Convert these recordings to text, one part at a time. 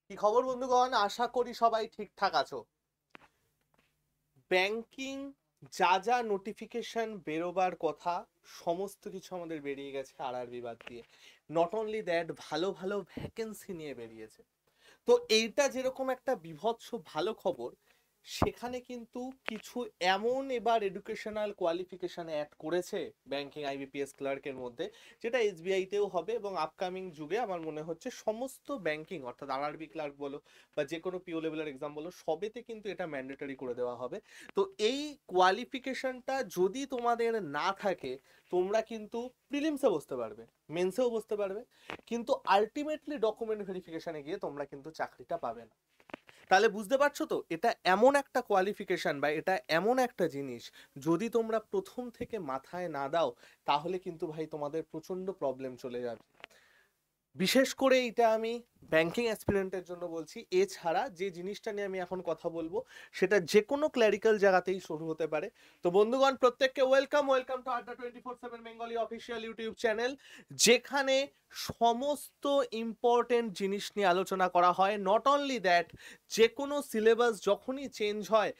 কি খবর বন্ধুগণ, আশা করি সবাই ঠিকঠাক আছো। ব্যাংকিং যা যা নোটিফিকেশন বেরোবার কথা সমস্ত কিছু আমাদের বেরিয়ে গেছে আরআরবি বাদ দিয়ে। নট অনলি দ্যাট, ভালো ভালো ভ্যাকেন্সি নিয়ে বেরিয়েছে। তো এইটা যেরকম একটা বিভৎস ভালো খবর, সেখানে কিন্তু কিছু এমন এবার এডুকেশনাল কোয়ালিফিকেশন অ্যাড করেছে ব্যাংকিং আইবিপিএস ক্লার্কের মধ্যে, যেটা এসবিআইতেও হবে এবং আপকামিং যুগে আমার মনে হচ্ছে সমস্ত ব্যাংকিং অর্থাৎ আরআরবি ক্লার্ক বলো বা যে কোনো পিও লেভেলের এক্সাম বলো, সবেতে কিন্তু এটা ম্যান্ডেটরি করে দেওয়া হবে। তো এই কোয়ালিফিকেশনটা যদি তোমাদের না থাকে, তোমরা কিন্তু প্রিলিমসে বসতে পারবে, মেন্সেও বসতে পারবে, কিন্তু আলটিমেটলি ডকুমেন্ট ভেরিফিকেশনে গিয়ে তোমরা কিন্তু চাকরিটা পাবে না। তাহলে বুঝতে পারছো তো, এটা এমন একটা কোয়ালিফিকেশন বা এটা এমন একটা জিনিস, যদি তোমরা প্রথম থেকে মাথায় না দাও, তাহলে কিন্তু ভাই তোমাদের প্রচন্ড প্রবলেম চলে যাবে। বিশেষ করে এটা আমি ব্যাংকিং অ্যাসপিরেন্টের জন্য বলছি। এছাড়া যে জিনিসটা নিয়ে আমি এখন কথা বলবো, সেটা যে কোনো ক্ল্যারিক্যাল জায়গাতেই শুরু হতে পারে। তো বন্ধুগণ, প্রত্যেককে ওয়েলকাম ওয়েলকাম টু আড্ডা 24/7 বেঙ্গলি অফিসিয়াল ইউটিউব চ্যানেল, যেখানে সমস্ত ইম্পর্টেন্ট জিনিস নিয়ে আলোচনা করা হয়। নট অনলি দ্যাট, যে কোনো সিলেবাস যখনই চেঞ্জ হয়,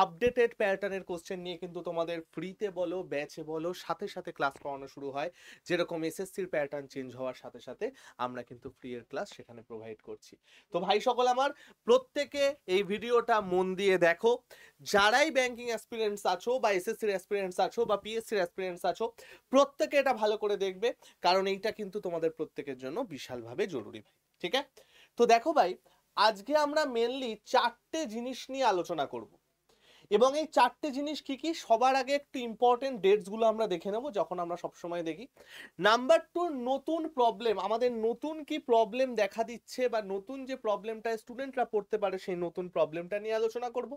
আপডেটেড প্যাটার্নের কোশ্চেন নিয়ে কিন্তু তোমাদের ফ্রিতে বলো ব্যাচে বলো সাথে সাথে ক্লাস করানো শুরু হয়। যেরকম এসএসসির প্যাটার্ন চেঞ্জ হওয়ার সাথে সাথে আমরা কিন্তু ফ্রি এর ক্লাস সেখানে প্রোভাইড করছি। তো ভাই সকল আমার, প্রত্যেকে এই ভিডিওটা মন দিয়ে দেখো। যারাই ব্যাংকিং অ্যাসপিরেন্টস আছো বা এসএসসির অ্যাসপিরেন্টস আছো বা পিএসসির অ্যাসপিরেন্টস আছো, প্রত্যেকে এটা ভালো করে দেখবে, কারণ এইটা কিন্তু তোমাদের প্রত্যেকের জন্য বিশালভাবে জরুরি ভাই। ঠিক আছে? তো দেখো ভাই, আজকে আমরা মেনলি চারটে জিনিস নিয়ে আলোচনা করব, এবং এই চারটে জিনিস কি কি, সবার আগে একটু ইম্পর্টেন্ট ডেটস গুলো আমরা দেখে নেব, যখন আমরা সবসময় দেখি। নাম্বার টু, নতুন প্রবলেম, আমাদের নতুন কি প্রবলেম দেখা দিচ্ছে বা নতুন যে প্রবলেমটা স্টুডেন্টরা পড়তে পারে সেই নতুন প্রবলেমটা নিয়ে আলোচনা করব।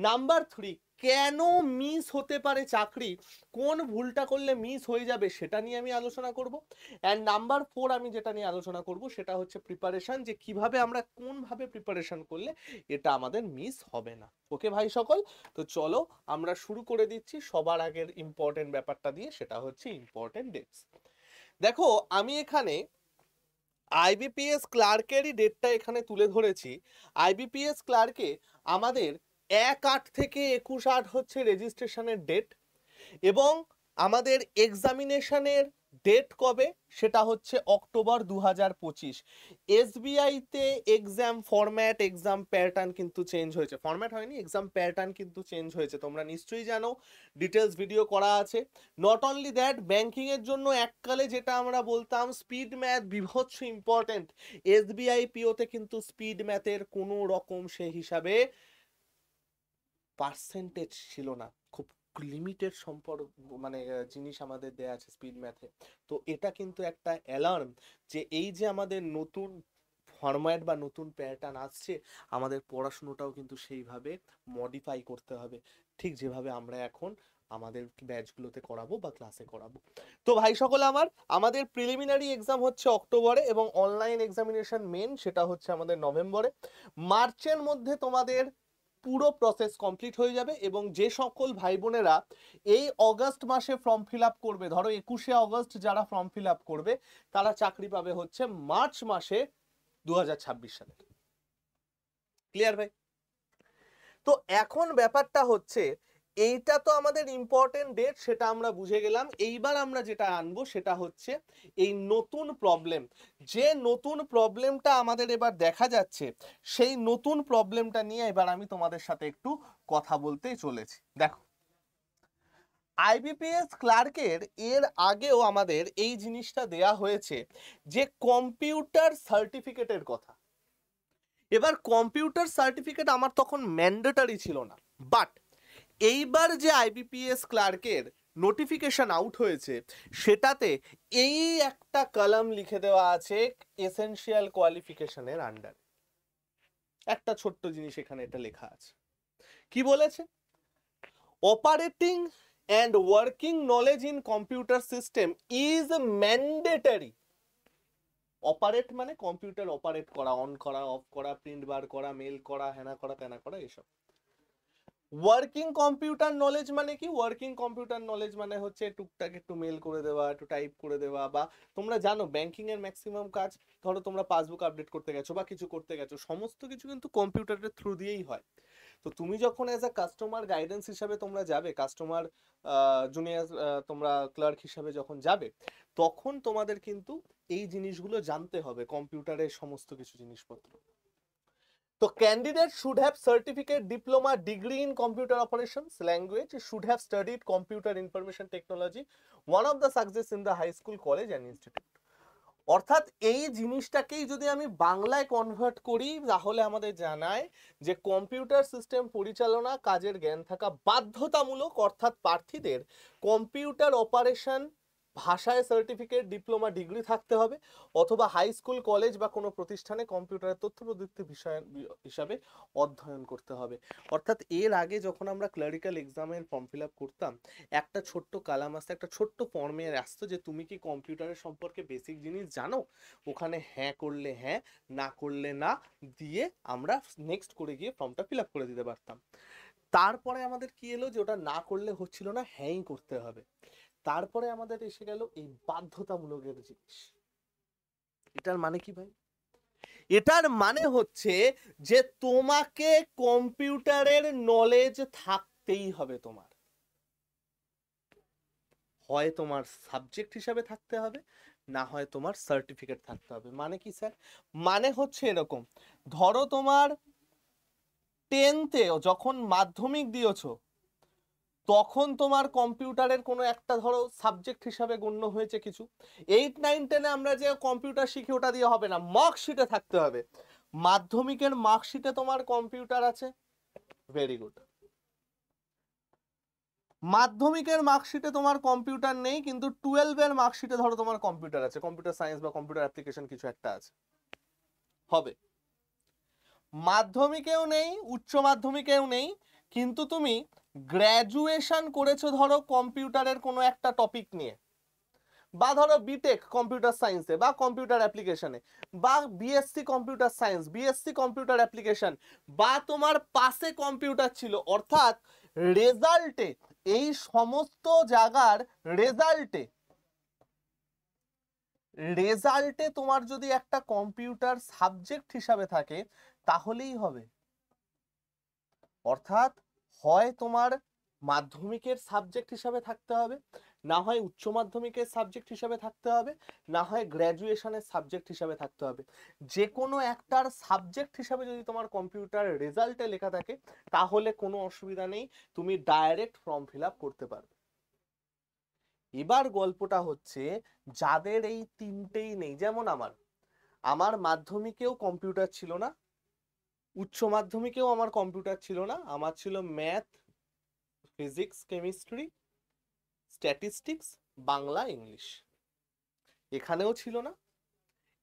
নাম্বার থ্রি, কেন মিস হতে পারে চাকরি, কোন ভুলটা করলে মিস হয়ে যাবে সেটা নিয়ে আমি আলোচনা করব। অ্যান্ড নাম্বার ফোর, আমি যেটা নিয়ে আলোচনা করব সেটা হচ্ছে প্রিপারেশন, যে কিভাবে আমরা কোনভাবে প্রিপারেশন করলে এটা আমাদের মিস হবে না। ওকে ভাই সকল, তো চলো আমরা শুরু করে দিচ্ছি সবার আগের ইম্পর্টেন্ট ব্যাপারটা দিয়ে, সেটা হচ্ছে ইম্পর্টেন্ট ডেটস। দেখো, আমি এখানে আইবিপিএস ক্লার্কেরই ডেটটা এখানে তুলে ধরেছি। আইবিপিএস ক্লার্কে আমাদের 1/8 থেকে 21/8 হচ্ছে রেজিস্ট্রেশনের ডেট, এবং আমাদের এক্সামিনেশনের ডেট কবে, সেটা হচ্ছে অক্টোবর 2025। এসবিআইতে এক্সাম ফরম্যাট, এক্সাম প্যাটার্ন কিন্তু চেঞ্জ হয়েছে, ফরম্যাট হয়নি, এক্সাম প্যাটার্ন কিন্তু চেঞ্জ হয়েছে, তোমরা নিশ্চয়ই জানো, ডিটেলস ভিডিও করা আছে। নট অনলি দ্যাট, ব্যাংকিং এর জন্য এককালে যেটা আমরা বলতাম স্পিড ম্যাথ বিভৎস ইম্পর্টেন্ট, এসবিআই পিওতে কিন্তু স্পিড ম্যাথের কোনো রকম সে হিসাবে পার্সেন্টেজ ছিল না, খুব লিমিটেড সম্পর্ক, মানে জিনিস আমাদের দেয়া আছে স্পিড ম্যাথে। তো এটা কিন্তু একটা অ্যালার্ম, যে এই যে আমাদের নতুন ফরম্যাট বা নতুন প্যাটার্ন আসছে, আমাদের পড়াশুনোটাও কিন্তু সেইভাবে মডিফাই করতে হবে, ঠিক যেভাবে আমরা এখন আমাদের ব্যাচগুলোতে করাবো বা ক্লাসে করাবো। তো ভাই সকল আমার, আমাদের প্রিলিমিনারি এক্সাম হচ্ছে অক্টোবরে এবং অনলাইন এক্সামিনেশন মেন সেটা হচ্ছে আমাদের নভেম্বরে। মার্চের মধ্যে তোমাদের পুরো প্রসেস কমপ্লিট হয়ে যাবে, এবং যে সকল ভাই বোনেরা এই অগাস্ট মাসে ফর্ম ফিল আপ করবে, ধরো 21শে অগস্ট যারা ফর্ম ফিল আপ করবে, তারা চাকরি পাবে হচ্ছে মার্চ মাসে 2026 সালে। ক্লিয়ার ভাই? তো এখন ব্যাপারটা হচ্ছে, এইটা তো আমাদের ইম্পর্টেন্ট ডেট, সেটা আমরা বুঝে গেলাম। এইবার আমরা যেটা আনবো সেটা হচ্ছে এই নতুন প্রবলেম, যে নতুন প্রবলেমটা আমাদের এবার দেখা যাচ্ছে, সেই নতুন প্রবলেমটা নিয়ে এবার আমি তোমাদের সাথে একটু কথা বলতে চলেছি। দেখো, আইবিপিএস ক্লার্কের এর আগেও আমাদের এই জিনিসটা দেয়া হয়েছে, যে কম্পিউটার সার্টিফিকেটের কথা। এবার কম্পিউটার সার্টিফিকেট আমার তখন ম্যান্ডেটরি ছিল না, বাট এইবার যে আইবিপিএস ক্লার্কের নোটিফিকেশন আউট হয়েছে, সেটাতে এই একটা কলাম লিখে দেওয়া আছে এসেনশিয়াল কোয়ালিফিকেশনের আন্ডারে। একটা ছোট্ট জিনিস এখানে এটা লেখা আছে, কি বলেছে? Operating and working knowledge in computer system is mandatory. Operate মানে কম্পিউটার অপারেট করা, অন করা, অফ করা, প্রিন্ট বার করা, মেল করা, হ্যানা করা, ত্যানা করা, এসব। ওয়ার্কিং কম্পিউটার নলেজ মানে কি? ওয়ার্কিং কম্পিউটার নলেজ মানে হচ্ছে টুকটাক একটু মেল করে দেওয়া, একটু টাইপ করে দেওয়া, বা তোমরা জানো ব্যাংকিং এর ম্যাক্সিমাম কাজ, ধরো তোমরা পাসবুক আপডেট করতে গেছো বা কিছু করতে গেছো, সমস্ত কিছু কিন্তু কম্পিউটারের থ্রু দিয়েই হয়। তো তুমি যখন অ্যাজ আ কাস্টমার গাইডেন্স হিসাবে তোমরা যাবে, কাস্টমার জুনিয়র তোমরা ক্লার্ক হিসাবে যখন যাবে, তখন তোমাদের কিন্তু এই জিনিসগুলো জানতে হবে, কম্পিউটারের সমস্ত কিছু জিনিসপত্র। So candidate should have certificate, diploma, degree in computer operations language, should have studied computer information technology, one of the subjects in the high school, college and institute. অর্থাৎ এই জিনিসটাকেই যদি আমি বাংলায় কনভার্ট করি, তাহলে আমাদের জানায় যে কম্পিউটার সিস্টেম পরিচালনা কাজের জ্ঞান থাকা বাধ্যতামূলক, অর্থাৎ প্রার্থীদের কম্পিউটার অপারেশন ভাষায় সার্টিফিকেট, ডিপ্লোমা, ডিগ্রি থাকতে হবে, অথবা হাই স্কুল, কলেজ বা কোনো প্রতিষ্ঠানে কম্পিউটারের তথ্য প্রযুক্তি বিষয় হিসাবে অধ্যয়ন করতে হবে। অর্থাৎ এর আগে যখন আমরা ক্লারিক্যাল এক্সামের ফর্ম ফিল আপ করতাম, একটা ছোট্ট কালাম আসতো, একটা ছোট্ট ফর্মে আসতো যে তুমি কি কম্পিউটারের সম্পর্কে বেসিক জিনিস জানো, ওখানে হ্যাঁ করলে হ্যাঁ, না করলে না দিয়ে আমরা নেক্সট করে গিয়ে ফর্মটা ফিল আপ করে দিতে পারতাম। তারপরে আমাদের কি এলো যে ওটা না করলে হচ্ছিল না, হ্যাঁই করতে হবে। তারপরে আমাদের এসে গেল এই বাধ্যতামূলকের জিনিস। এটার মানে কি ভাই? এটার মানে হচ্ছে যে তোমাকে কম্পিউটারের নলেজ থাকতেই হবে, তোমার হয় তোমার সাবজেক্ট হিসাবে থাকতে হবে, না হয় তোমার সার্টিফিকেট থাকতে হবে। মানে কি স্যার? মানে হচ্ছে এরকম, ধরো তোমার 10তে যখন মাধ্যমিক দিয়েছো, তখন তোমার কম্পিউটারের কোনো একটা ধরো সাবজেক্ট হিসাবে গণ্য হয়েছে কিছু, 8, 9, 10-এ আমরা যে কম্পিউটার শিখি ওটা দিয়ে হবে না, মার্কশিটে থাকতে হবে। মাধ্যমিকের মার্কশিটে তোমার কম্পিউটার আছে, ভেরি গুড। মাধ্যমিকের মার্কশিটে তোমার কম্পিউটার নেই, কিন্তু 12-এর মার্কশিটে ধরো তোমার কম্পিউটার আছে, কম্পিউটার সায়েন্স বা কম্পিউটার অ্যাপ্লিকেশন কিছু একটা আছে, হবে। মাধ্যমিকেও নেই, উচ্চ মাধ্যমিকেও নেই, কিন্তু তুমি গ্র্যাজুয়েশন করেছো ধরো কম্পিউটারের কোনো একটা টপিক নিয়ে, বা ধরো বিটেক কম্পিউটার সায়েন্সে বা কম্পিউটার অ্যাপ্লিকেশনে, বা BSc computer science, BSc computer application, বা তোমার পাশে কম্পিউটার ছিল, অর্থাৎ রেজাল্টে, এই সমস্ত জায়গার রেজাল্টে তোমার যদি একটা কম্পিউটার সাবজেক্ট হিসাবে থাকে তাহলেই হবে। অর্থাৎ হয় তোমার মাধ্যমিকের সাবজেক্ট হিসাবে থাকতে হবে, না হয় উচ্চ মাধ্যমিকের সাবজেক্ট হিসাবে থাকতে হবে, না হয় গ্র্যাজুয়েশনের সাবজেক্ট হিসাবে থাকতে হবে। যে কোনো একটার সাবজেক্ট হিসাবে যদি তোমার কম্পিউটার রেজাল্টে লেখা থাকে তাহলে কোনো অসুবিধা নেই, তুমি ডাইরেক্ট ফর্ম ফিল আপ করতে পারবে। এবার গল্পটা হচ্ছে যাদের এই তিনটেই নেই, যেমন আমার মাধ্যমিকেও কম্পিউটার ছিল না, উচ্চ মাধ্যমিকেও আমার কম্পিউটার ছিল না, আমার ছিল math, physics, chemistry, statistics, Bangla, English, এখানেও ছিল না।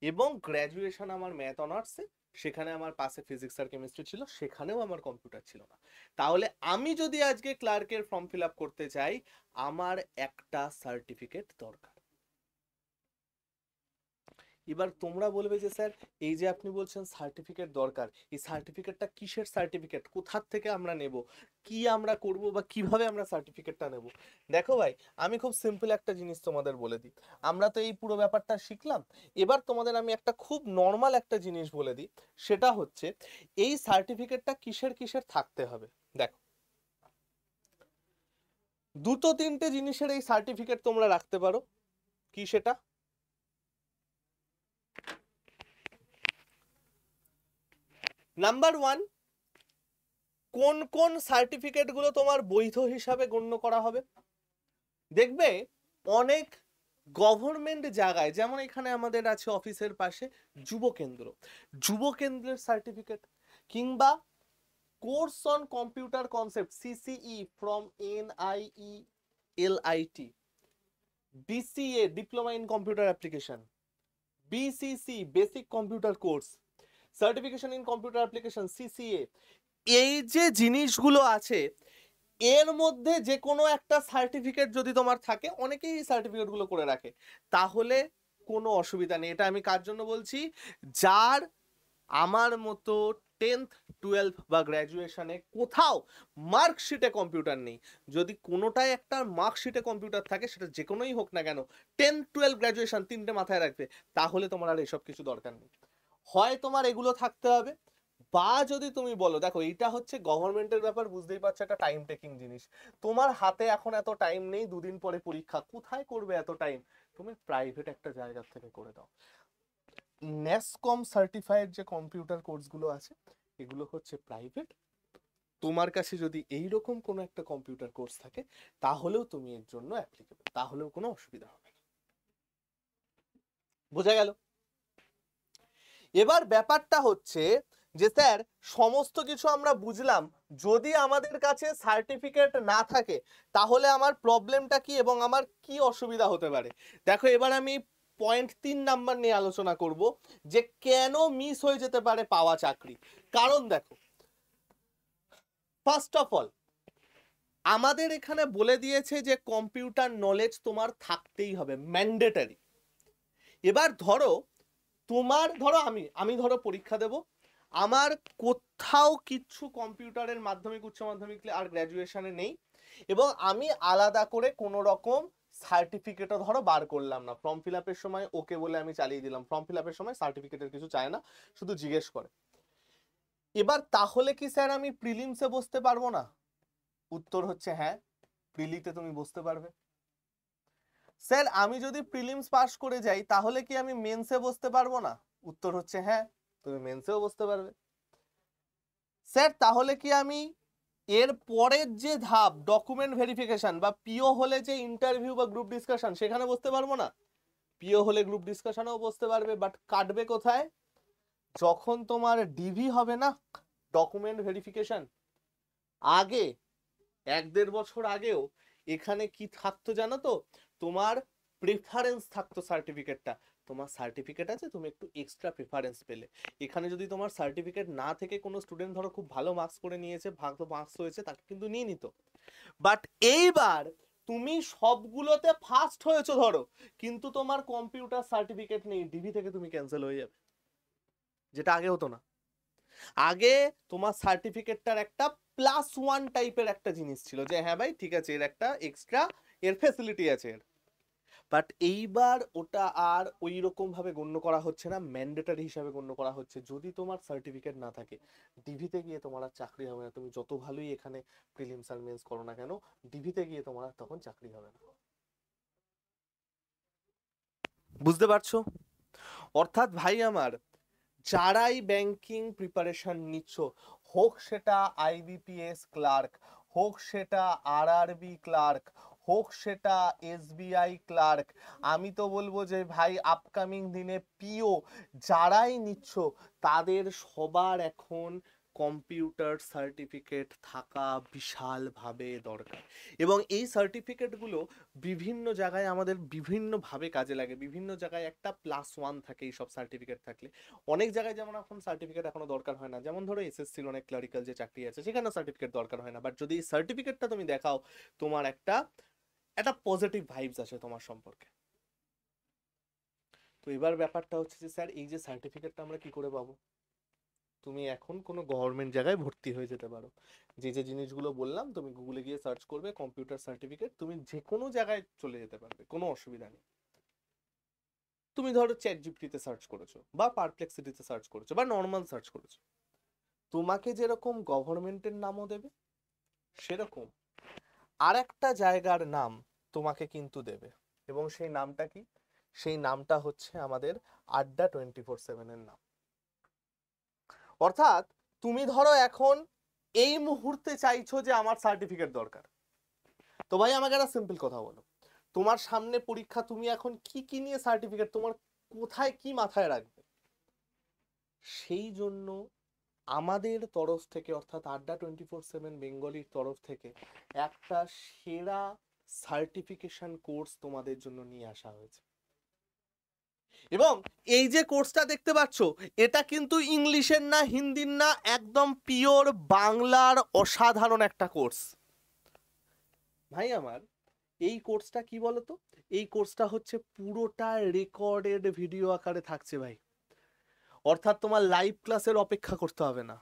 এবং গ্র্যাজুয়েশন আমার ম্যাথ অনার্সে, সেখানে আমার পাশে ফিজিক্স আর কেমিস্ট্রি ছিল, সেখানেও আমার কম্পিউটার ছিল না। তাহলে আমি যদি আজকে ক্লার্কের ফর্ম ফিল আপ করতে চাই, আমার একটা সার্টিফিকেট দরকার। এবার তোমরা বলবে যে স্যার এই যে আপনি বলছেন সার্টিফিকেট দরকার, এই সার্টিফিকেটটা কিসের সার্টিফিকেট, কোথার থেকে আমরা নেব, কি আমরা করব, বা কিভাবে আমরা সার্টিফিকেটটা নেব? দেখো ভাই, আমি খুব সিম্পল একটা জিনিস তোমাদের বলে দিই। আমরা তো এই পুরো ব্যাপারটা শিখলাম, এবার তোমাদের আমি একটা খুব নর্মাল একটা জিনিস বলে দিই, সেটা হচ্ছে এই সার্টিফিকেটটা কিসের কিসের থাকতে হবে। দেখো, দুটো তিনটে জিনিসের এই সার্টিফিকেট তোমরা রাখতে পারো। কি সেটা? নাম্বার 1, কোন কোন সার্টিফিকেট গুলো তোমার বৈধ হিসাবে গণ্য করা হবে। দেখবে অনেক গভর্নমেন্ট জায়গায়, যেমন এখানে আমাদের আছে অফিসের পাশে যুব কেন্দ্র, যুব কেন্দ্রের সার্টিফিকেট, কিংবা course on computer concept, CCE from NIELIT, DCA diploma in computer application, BCC basic computer course, certification in computer application, CCA, এই যে জিনিসগুলো আছে, এর মধ্যে যে কোনো একটা সার্টিফিকেট যদি তোমার থাকে, অনেকেই এই সার্টিফিকেটগুলো করে রাখে, তাহলে কোনো অসুবিধা নেই। এটা আমি কার জন্য বলছি? যার আমার মতো 10th 12th বা গ্র্যাজুয়েশনে কোথাও মার্কশিটে কম্পিউটার নেই। যদি কোনোটায় একটা মার্কশিটে কম্পিউটার থাকে, সেটা যে কোনোই হোক না কেন, 10 12 গ্র্যাজুয়েশন তিনটে মাথায় রাখবে, তাহলে তোমার আর এসব কিছু দরকার নেই। হয় তোমার এগুলো থাকতে হবে, বা যদি তুমি বলো, দেখো এইটা হচ্ছে গভর্নমেন্টের ব্যাপার, বুঝতেই পারছো একটা টাইম টেকিং জিনিস। তোমার হাতে এখন এত টাইম নেই, দুদিন পরে পরীক্ষা, কোথায় করবে এত টাইম? তুমি প্রাইভেট একটা জায়গা থেকে করে দাও। ন্যাসকম সার্টিফাইড যে কম্পিউটার কোর্সগুলো আছে, এগুলো হচ্ছে প্রাইভেট। তোমার কাছে যদি এইরকম কোনো একটা কম্পিউটার কোর্স থাকে, তাহলেও তুমি এর জন্য অ্যাপ্লিকেবল, তাহলেও কোনো অসুবিধা হবে না। বোঝা গেল? এবার ব্যাপারটা হচ্ছে যে স্যার, সমস্ত কিছু আমরা বুঝলাম, যদি আমাদের কাছে সার্টিফিকেট না থাকে তাহলে আমার প্রবলেমটা কি এবং আমার কি অসুবিধা হতে পারে। দেখো, এবার আমি পয়েন্ট 3 নাম্বার নিয়ে আলোচনা করব, যে কেন মিস হয়ে যেতে পারে পাওয়া চাকরি। কারণ দেখো, ফার্স্ট অফ অল আমাদের এখানে বলে দিয়েছে যে কম্পিউটার নলেজ তোমার থাকতেই হবে, ম্যান্ডেটারি। এবার ধরো ধরো আমি ধরো পরীক্ষা দেব, আমার কোথাও কিচ্ছু কম্পিউটারের মাধ্যমিক উচ্চ মাধ্যমিক আর গ্র্যাজুয়েশনে নেই, এবং আমি আলাদা করে কোনো রকম সার্টিফিকেটও ধরো বার করলাম না, ফর্ম ফিল আপের সময় ওকে বলে আমি চালিয়ে দিলাম, ফর্ম ফিল আপের সময় সার্টিফিকেটের কিছু চায় না, শুধু জিজ্ঞেস করে। এবার তাহলে কি স্যার আমি প্রিলিমসে বসতে পারবো না? উত্তর হচ্ছে হ্যাঁ, প্রিলিতে তুমি বসতে পারবে। স্যার আমি যদি প্রিলিমস পাস করে যাই তাহলে কি আমি মেন্সে বসতে পারবো না? উত্তর হচ্ছে হ্যাঁ, তুমি মেন্সেও বসতে পারবে। স্যার তাহলে কি আমি এর পরের যে ধাপ ডকুমেন্ট ভেরিফিকেশন বা পিও হলে যে ইন্টারভিউ বা গ্রুপ ডিসকাশন, সেখানে বসতে পারবো না? পিও হলে গ্রুপ ডিসকাশনেও বসতে পারবে, বাট কাটবে কোথায়? যখন তোমার ডিভি হবে না, ডকুমেন্ট ভেরিফিকেশন, আগে 1-1.5 বছর আগেও এখানে কি থাকতো জানো তো? তোমার প্রেফারেন্স থাকতো সার্টিফিকেটটা, তোমার সার্টিফিকেট আছে, তুমি একটু এক্সট্রা প্রেফারেন্স পেলে। এখানে যদি তোমার সার্টিফিকেট না থেকে কোনো স্টুডেন্ট ধরো খুব ভালো মার্কস করে নিয়েছে, ভালো মার্কস হয়েছে, তাকে কিন্তু নিয়ে নিত। বাট এইবার তুমি সবগুলোতে ফার্স্ট হয়েছো ধরো, কিন্তু তোমার কম্পিউটার সার্টিফিকেট নেই, ডিভি থেকে তুমি ক্যান্সেল হয়ে যাবে, যেটা আগে হতো না। আগে তোমার সার্টিফিকেটটার একটা +1 টাইপের একটা জিনিস ছিল, যে হ্যাঁ ভাই ঠিক আছে, এর একটা এক্সট্রা এর ফ্যাসিলিটি আছে এর। বাট এইবার ওটা আর ওই রকম ভাবে গণ্য করা হচ্ছে না, ম্যান্ডেটরি হিসাবে গণ্য করা হচ্ছে। যদি তোমার সার্টিফিকেট না থাকে, ডিভিতে গিয়ে তোমার আর চাকরি হবে না, তুমি যত ভালোই এখানে প্রিলিমস আর মেন্স করো না কেন, ডিভিতে গিয়ে তোমার আর তখন চাকরি হবে না। বুঝতে পারছো? অর্থাৎ ভাই আমার, যারাই ব্যাংকিং প্রিপারেশন নিচ্ছ, হোক সেটা আইবিপিএস ক্লার্ক, হোক সেটা আরআরবি ক্লার্ক, হোক সেটা এসবিআই ক্লার্ক, আমি তো বলবো যে ভাই আপকামিং দিনে পিও যারাই নিচ্ছ, তাদের সবার এখন কম্পিউটার সার্টিফিকেট থাকা বিশালভাবে দরকার। এবং এই সার্টিফিকেটগুলো বিভিন্ন জায়গায় আমাদের বিভিন্নভাবে কাজে লাগে, বিভিন্ন জায়গায় একটা +1 থাকে এই সব সার্টিফিকেট থাকলে। অনেক জায়গায় যেমন এখন সার্টিফিকেট এখনো দরকার হয় না, যেমন ধরো এসএসসির অনেক ক্লারিক্যাল যে চাকরি আছে সেখানে সার্টিফিকেট দরকার হয় না, বাট যদি এই সার্টিফিকেটটা তুমি দেখাও, তোমার একটা একটা পজিটিভ ভাইবস আছে তোমার সম্পর্কে। তো এবার ব্যাপারটা হচ্ছে যে স্যার, এই যে সার্টিফিকেটটা আমরা কি করে পাবো? তুমি এখন কোনো গভর্নমেন্ট জায়গায় ভর্তি হয়ে যেতে পারো, যে যে জিনিসগুলো বললাম তুমি গুগলে গিয়ে সার্চ করবে কম্পিউটার সার্টিফিকেট, তুমি যে কোনো জায়গায় চলে যেতে পারবে, কোনো অসুবিধা নেই। তুমি ধরো চ্যাট জিপিটিতে সার্চ করেছো, বা পারপ্লেক্সিটিতে সার্চ করেছো, বা নর্মাল সার্চ করেছো, তোমাকে যেরকম গভর্নমেন্টের নামও দেবে, সেরকম আর একটা জায়গার নাম তোমাকে কিন্তু দেবে। এবং সেই নামটা কি? সেই নামটা হচ্ছে আমাদের Adda 24/7 এর নাম। অর্থাৎ তুমি ধরো এখন এই মুহূর্তে চাইছো যে আমার সার্টিফিকেট দরকার, তো ভাই আমাকে একটা সিম্পল কথা বলো, তোমার সামনে পরীক্ষা, তুমি এখন কি কি নিয়ে সার্টিফিকেট, তোমার কোথায় কি মাথায় রাখবে? সেই জন্য আমাদের তরফ থেকে, অর্থাৎ Adda 24/7 বেঙ্গলির তরফ থেকে একটা সেরা সার্টিফিকেশন কোর্স তোমাদের জন্য নিয়ে আসা হয়েছে। এবং এই যে কোর্সটা দেখতে পাচ্ছ, এটা কিন্তু ইংলিশের না, হিন্দির না, একদম পিওর বাংলার অসাধারণ একটা কোর্স। ভাই আমার, এই কোর্সটা কি বলতো? এই কোর্সটা হচ্ছে পুরোটা রেকর্ডেড ভিডিও আকারে থাকছে ভাই। অর্থাৎ তোমার লাইভ ক্লাসের অপেক্ষা করতে হবে না,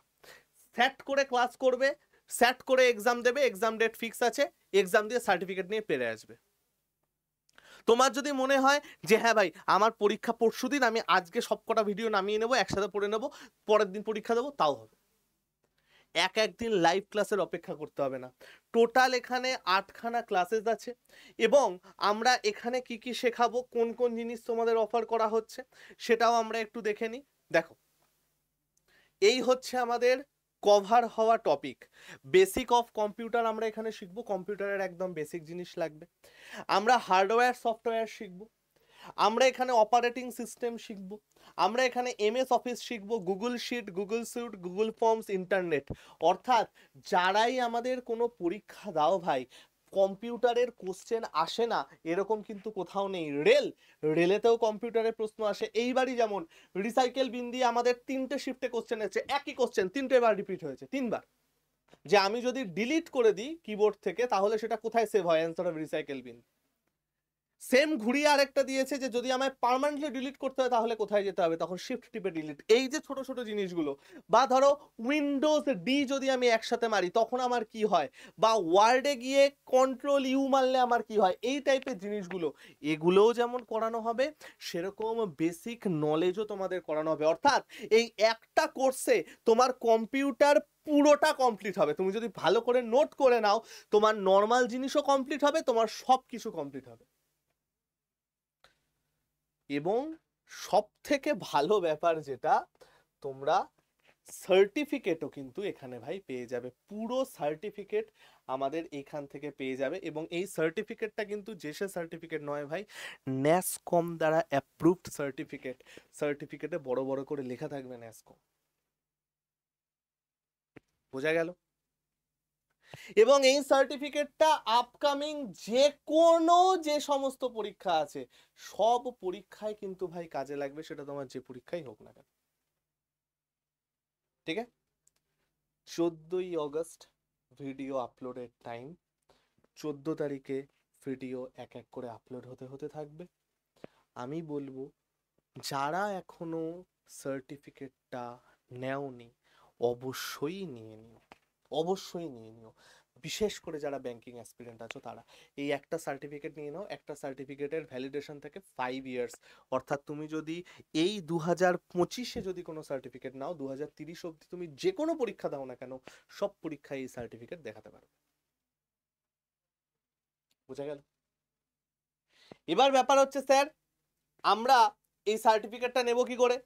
স্যাট করে ক্লাস করবে, স্যাট করে এক্সাম দেবে, এক্সাম ডেট ফিক্স আছে, এক্সাম দিয়ে সার্টিফিকেট নিয়ে পেরে আসবে। তোমার যদি মনে হয় যে হ্যাঁ ভাই আমার পরীক্ষা পরশুদিন, আমি আজকে সবকটা ভিডিও নামিয়ে নেবো, একসাথে পড়ে নেবো, পরের দিন পরীক্ষা দেবো, তাও হবে। এক একদিন লাইভ ক্লাসের অপেক্ষা করতে হবে না। টোটাল এখানে 8খানা ক্লাসেস আছে এবং আমরা এখানে কি কি শেখাবো, কোন কোন জিনিস তোমাদের অফার করা হচ্ছে সেটাও আমরা একটু দেখে নিই। দেখো, এই হচ্ছে আমাদের কভার হওয়া টপিক। বেসিক অফ কম্পিউটার আমরা এখানে শিখবো, কম্পিউটারের একদম বেসিক জিনিস লাগবে। আমরা হার্ডওয়্যার সফটওয়্যার শিখবো, আমরা এখানে অপারেটিং সিস্টেম শিখবো, আমরা এখানে এমএস অফিস শিখবো, Google sheet, Google suite, Google forms, internet. অর্থাৎ যারাই আমাদের কোনো পরীক্ষা দাও ভাই, কম্পিউটারের কোশ্চেন আসে না এরকম কিন্তু কোথাও নেই। রেলেতেও কম্পিউটারের প্রশ্ন আসে। এইবারই যেমন রিসাইকেল বিন দিয়ে আমাদের 3টে শিফটে কোশ্চেন আছে, একই কোশ্চেন 3টে বার রিপিট হয়েছে, 3বার। যে আমি যদি ডিলিট করে দিই কিবোর্ড থেকে তাহলে সেটা কোথায় সেভ হয়, answer of recycle bin. Same ঘুরিয়ে আরেকটা দিয়েছে যে যদি আমায় পার্মানেন্টলি ডিলিট করতে হয় তাহলে কোথায় যেতে হবে, তখন শিফট টিপে ডিলিট। এই যে ছোট ছোট জিনিসগুলো, বা ধরো উইন্ডোজ ডি যদি আমি একসাথে মারি তখন আমার কি হয়, বা ওয়ার্ডে গিয়ে কন্ট্রোল ইউ মারলে আমার কি হয়, এই টাইপের জিনিসগুলো, এগুলোও যেমন করানো হবে সেরকম বেসিক নলেজও তোমাদের করানো হবে। অর্থাৎ এই একটা কোর্সে তোমার কম্পিউটার পুরোটা কমপ্লিট হবে। তুমি যদি ভালো করে নোট করে নাও, তোমার নর্মাল জিনিসও কমপ্লিট হবে, তোমার সব কিছু কমপ্লিট হবে। এবং সব থেকে ভালো ব্যাপার যেটা, তোমরা সার্টিফিকেটও কিন্তু এখানে ভাই পেয়ে যাবে। পুরো সার্টিফিকেট আমাদের এখান থেকে পেয়ে যাবে। এবং এই সার্টিফিকেটটা কিন্তু জেসে সার্টিফিকেট নয় ভাই, ন্যাসকম দ্বারা অ্যাপ্রুভড সার্টিফিকেট। সার্টিফিকেটে বড় বড় করে লেখা থাকবে ন্যাসকম। বোঝা গেল? এবং এই সার্টিফিকেটটা আপকামিং যে কোনো যে সমস্ত পরীক্ষা আছে সব পরীক্ষায় কিন্তু ভাই কাজে লাগবে, সেটা তোমার যে পরীক্ষাই হোক না কেন। ঠিক আছে? 14ই অগস্ট ভিডিও আপলোডের টাইম। 14 তারিখে ভিডিও এক এক করে আপলোড হতে হতে থাকবে। আমি বলবো যারা এখনো সার্টিফিকেটটা নেওনি অবশ্যই নিয়ে নিও, অবশ্যই নিয়ে নিও। বিশেষ করে যারা ব্যাংকিং অ্যাসপিরেন্ট আছো তারা এই একটা সার্টিফিকেট নিয়ে নাও। একটা সার্টিফিকেটের ভ্যালিডেশন থাকে 5 ইয়ার্স। অর্থাৎ তুমি যদি এই 2025-এ যদি কোনো সার্টিফিকেট নাও, 2030 অবধি তুমি যে কোনো পরীক্ষা দাও না কেন সব পরীক্ষায় এই সার্টিফিকেট দেখাতে পারো। বোঝা গেল? এবার ব্যাপার হচ্ছে স্যার, আমরা এই সার্টিফিকেটটা নেব কি করে,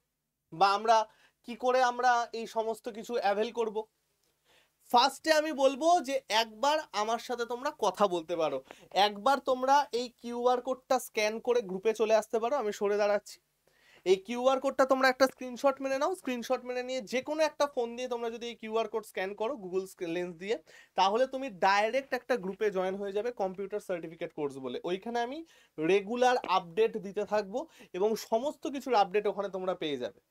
বা আমরা কি করে আমরা এই সমস্ত কিছু অ্যাভেল করব। ফার্স্টে আমি বলবো যে একবার আমার সাথে তোমরা কথা বলতে পারো। একবার তোমরা এই কিউআর কোডটা স্ক্যান করে গ্রুপে চলে আসতে পারো। আমি সরে দাঁড়াচ্ছি। এই কিউআর কোডটা তোমরা একটা স্ক্রিনশট মেরে নাও। স্ক্রিনশট মেরে নিয়ে যে কোনো একটা ফোন দিয়ে তোমরা যদি এই কিউআর কোড স্ক্যান করো গুগল লেন্স দিয়ে, তাহলে তুমি ডাইরেক্ট একটা গ্রুপে জয়েন হয়ে যাবে কম্পিউটার সার্টিফিকেট কোর্স বলে। ওইখানে আমি রেগুলার আপডেট দিতে থাকবো এবং সমস্ত কিছুর আপডেট ওখানে তোমরা পেয়ে যাবে।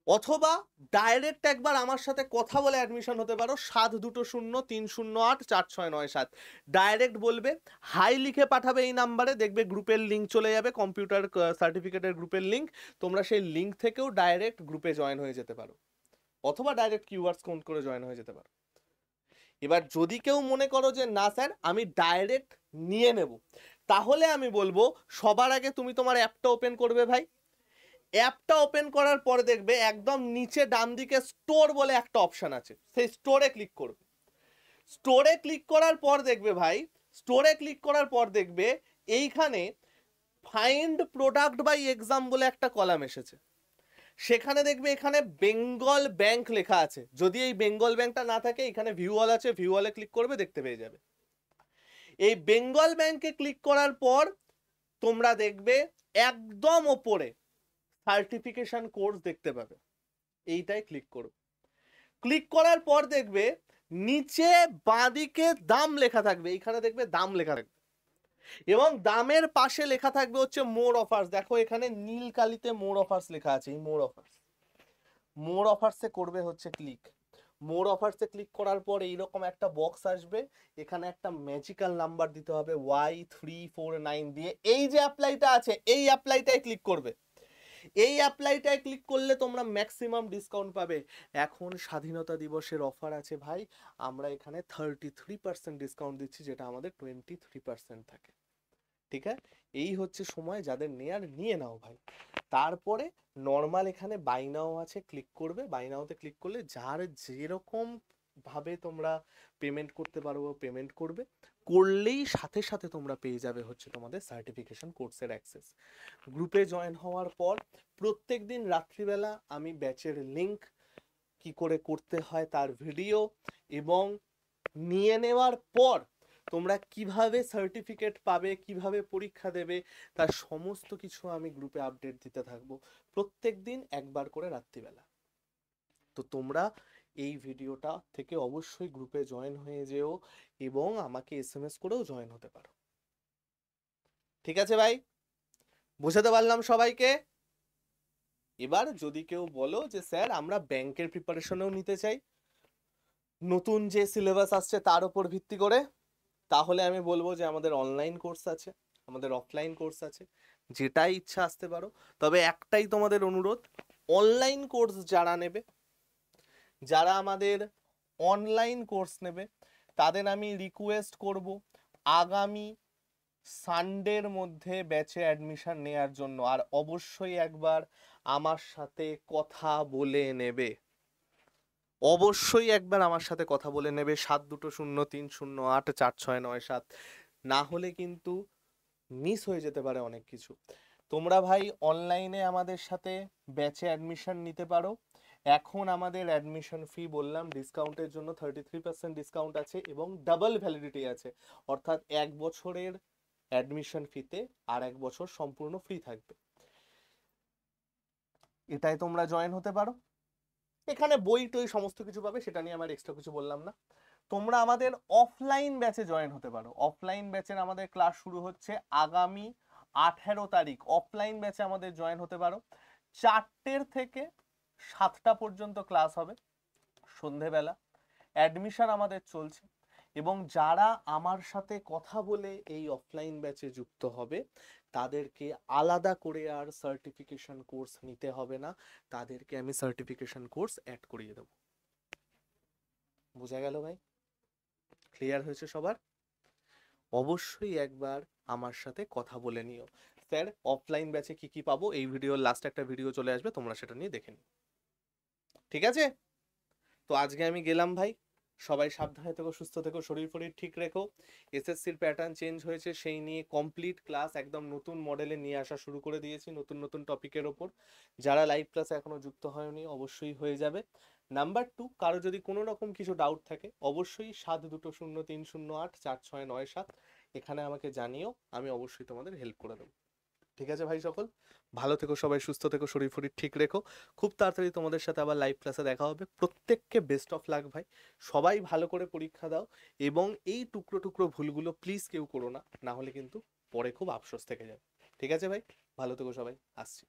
অথবা ডাইরেক্ট একবার আমার সাথে কথা বলে অ্যাডমিশন হতে পারো। 722030846997 ডাইরেক্ট বলবে, হাই লিখে পাঠাবে এই নাম্বারে, দেখবে গ্রুপের লিঙ্ক চলে যাবে, কম্পিউটার সার্টিফিকেটের গ্রুপের লিঙ্ক। তোমরা সেই লিঙ্ক থেকেও ডাইরেক্ট গ্রুপে জয়েন হয়ে যেতে পারো, অথবা ডাইরেক্ট কিউআর কোড করে জয়েন হয়ে যেতে পারো। এবার যদি কেউ মনে করো যে না স্যার আমি ডাইরেক্ট নিয়ে নেব, তাহলে আমি বলবো সবার আগে তুমি তোমার অ্যাপটা ওপেন করবে ভাই। অ্যাপটা ওপেন করার পরে দেখবে একদম নিচে ডান দিকে স্টোর বলে একটা অপশন আছে, সেই স্টোরে ক্লিক করবে। স্টোরে ক্লিক করার পর দেখবে ভাই, স্টোরে ক্লিক করার পর দেখবে এইখানে ফাইন্ড প্রোডাক্ট বাই এক্সাম বলে একটা কলাম এসেছে। সেখানে দেখবে এখানে বেঙ্গল ব্যাংক লেখা আছে। যদি এই বেঙ্গল ব্যাংকটা না থাকে এখানে ভিউ অল আছে, ভিউ অলে ক্লিক করবে, দেখতে পেয়ে যাবে। এই বেঙ্গল ব্যাংকে ক্লিক করার পর তোমরা দেখবে একদম ওপরে সার্টিফিকেশন কোর্স দেখতে পাবে, এইটাই ক্লিক করো। ক্লিক করার পর দেখবে নিচে বাঁদিকে দাম লেখা থাকবে, এখানে দেখবে দাম লেখা থাকবে এবং দামের পাশে লেখা থাকবে হচ্ছে মোর অফার্স। দেখো এখানে নীল কালিতে মোর অফার্স লেখা আছে, এই মোর অফার্স। মোর অফার্সে করবে হচ্ছে ক্লিক। মোর অফার্সে ক্লিক করার পর এইরকম একটা বক্স আসবে, এখানে একটা ম্যাজিক্যাল নাম্বার দিতে হবে Y349 দিয়ে। এই যে অ্যাপ্লাইটা আছে এই অ্যাপ্লাইটাই ক্লিক করবে। এই অ্যাপ্লাইটায় ক্লিক করলে তোমরা ম্যাক্সিমাম ডিসকাউন্ট পাবে। এখন স্বাধীনতা দিবসের অফার আছে ভাই, আমরা এখানে 33% ডিসকাউন্ট দিচ্ছি, যেটা আমাদের 23% থাকে। ঠিক আছে, এই হচ্ছে সময়, যাদের নেয়ার নিয়ে নাও ভাই। তারপরে নর্মাল এখানে বাই নাও আছে, ক্লিক করবে, বাই নাওতে ক্লিক করলে যার যেরকম ভাবে তোমরা পেমেন্ট করতে পারবো পেমেন্ট করবে, করলেই সাথে সাথে তোমরা পেয়ে যাবে হচ্ছে তোমাদের সার্টিফিকেশন কোর্সের অ্যাক্সেস। গ্রুপে জয়েন হওয়ার পর প্রত্যেক দিন রাত্রিবেলা আমি ব্যাচের লিংক কি করে করতে হয় তার ভিডিও, এবং নিয়ে নেওয়ার পর তোমরা কিভাবে সার্টিফিকেট পাবে, কিভাবে পরীক্ষা দেবে, তার সমস্ত কিছু আমি গ্রুপে আপডেট দিতে থাকবো প্রত্যেক দিন একবার করে রাত্রিবেলা। তো তোমরা এই ভিডিওটা থেকে অবশ্যই গ্রুপে জয়েন হয়ে যেও এবং আমাকে এসএমএস করেও জয়েন হতে পারো। ঠিক আছে ভাই, বোঝাতে পারলাম সবাইকে? এবার যদি কেউ বলো যে স্যার আমরা ব্যাংকের প্রিপারেশনও নিতে চাই নতুন যে সিলেবাস আসছে তার উপর ভিত্তি করে, তাহলে আমি বলবো যে আমাদের অনলাইন কোর্স আছে, আমাদের অফলাইন কোর্স আছে, যেটাই ইচ্ছা আসতে পারো। তবে একটাই তোমাদের অনুরোধ, অনলাইন কোর্স যারা নেবে, যারা আমাদের অনলাইন কোর্স নেবে, তাদের আমি রিকোয়েস্ট করব আগামী সানডের মধ্যে ব্যাচে অ্যাডমিশন নেয়ার জন্য। আর অবশ্যই একবার আমার সাথে কথা বলে নেবে, অবশ্যই একবার আমার সাথে কথা বলে নেবে 7203084697। না হলে কিন্তু মিস হয়ে যেতে পারে অনেক কিছু। তোমরা ভাই অনলাইনে আমাদের সাথে ব্যাচে অ্যাডমিশন নিতে পারো। এখন আমাদের অ্যাডমিশন ফি বললাম ডিসকাউন্টের জন্য 33% ডিসকাউন্ট আছে এবং ডাবল ভ্যালিডিটি আছে, অর্থাৎ 1 বছরের অ্যাডমিশন ফিতে আর 1 বছর সম্পূর্ণ ফ্রি থাকবে। এটাই তোমরা জয়েন হতে পারো। এখানে বই টই সমস্ত কিছু পাবে, সেটা নিয়ে আমার এক্সট্রা কিছু বললাম না। তোমরা আমাদের অফলাইন ব্যাচে জয়েন হতে পারো। অফলাইন ব্যাচের আমাদের ক্লাস শুরু হচ্ছে আগামী 18 তারিখ। অফলাইন ব্যাচে আমাদের জয়েন হতে পারো। 4টের থেকে 7টা পর্যন্ত ক্লাস হবে সন্ধেবেলা। অ্যাডমিশন আমাদের চলছে এবং যারা আমার সাথে কথা বলে এই অফলাইন ব্যাচে যুক্ত হবে তাদেরকে আলাদা করে আর সার্টিফিকেশন কোর্স নিতে হবে না, তাদেরকে আমি সার্টিফিকেশন কোর্স অ্যাড করিয়ে দেবো। বোঝা গেল ভাই? ক্লিয়ার হয়েছে সবার? অবশ্যই একবার আমার সাথে কথা বলে নিও। স্যার অফলাইন ব্যাচে কি কি পাবো, এই ভিডিওর লাস্টে একটা ভিডিও চলে আসবে, তোমরা সেটা নিয়ে দেখে নিও। ঠিক আছে, তো আজকে আমি গেলাম ভাই। সবাই সাবধানে থেকো, সুস্থ থেকো, শরীর ফরীর ঠিক রেখো। এসএসসির প্যাটার্ন চেঞ্জ হয়েছে, সেই নিয়ে কমপ্লিট ক্লাস একদম নতুন মডেলে নিয়ে আসা শুরু করে দিয়েছি, নতুন নতুন টপিকের ওপর। যারা লাইভ ক্লাসে এখনো যুক্ত হয়নি অবশ্যই হয়ে যাবে। নাম্বার 2, কারো যদি কোনো রকম কিছু ডাউট থাকে অবশ্যই 7203084697 এখানে আমাকে জানিও, আমি অবশ্যই তোমাদের হেল্প করে দেবো। ঠিক আছে ভাই, সকল ভালো থেকো, সবাই সুস্থ থেকো, শরীর ফরীর ঠিক রেখো। খুব তাড়াতাড়ি তোমাদের সাথে আবার লাইভ ক্লাসে দেখা হবে। প্রত্যেককে বেস্ট অফ লাক ভাই, সবাই ভালো করে পরীক্ষা দাও এবং এই টুকরো টুকরো ভুলগুলো প্লিজ কেউ করো না, না হলে কিন্তু পরে খুব আফসোস থেকে যাবে। ঠিক আছে ভাই, ভালো থেকো সবাই, আসছি।